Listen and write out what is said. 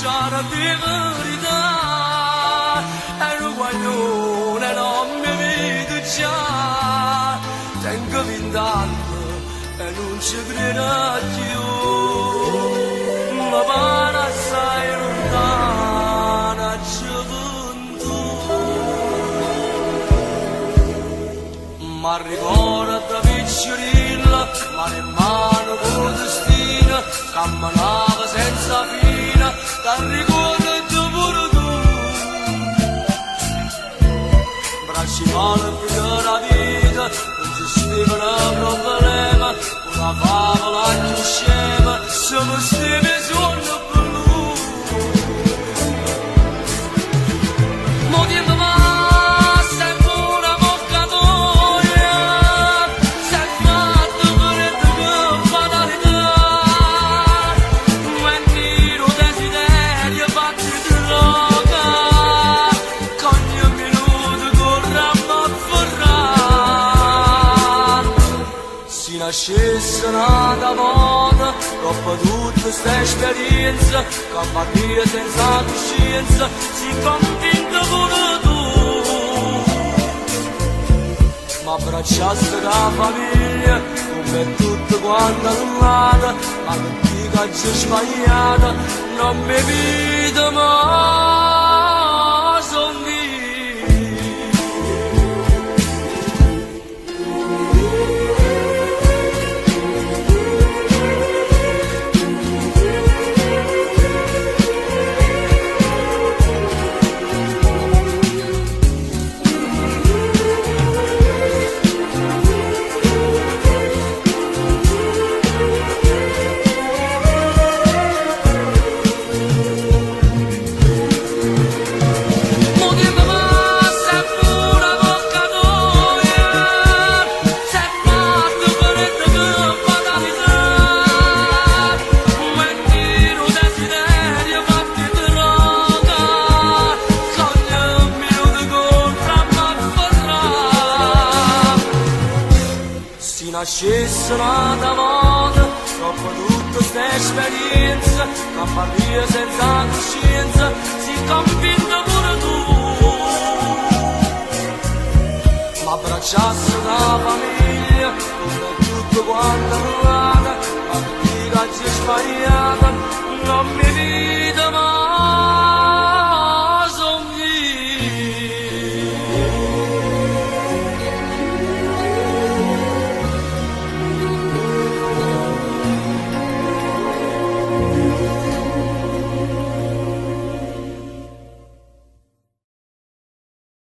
cara di verità, e un guaglione non mi vede già, tengo 20 anni e non ci credo più, ma pare assai lontana gioventù. Ma ricorda picciolina, mano in mano con destino, camminava senza fine, ti ricordo pure tu. Bracci male più la vita, non ci scrivono problemi, una favola più scema, siamo stati suono blu. Mo tempo va, sempre una moccatoia, sei fatto per che fatalità, mentiro desiderio, fatti droga, che ogni minuto corriamo a forrare. Si nascesse nata volta, dopo tutte queste esperienze, che partire senza coscienza, si convinto pure tu. Ma abbracciasse la famiglia, come tutto quanto annata, ma che dica c'è sbagliata, non mi vedo mai, son vivo. Si nascesse nata volta, dopo tutte queste esperienze, che partire senza coscienza, si convinto pure tu. Ma abbracciasse la famiglia, come tutto quanto annata, ma che dica c'è sbagliata, non mi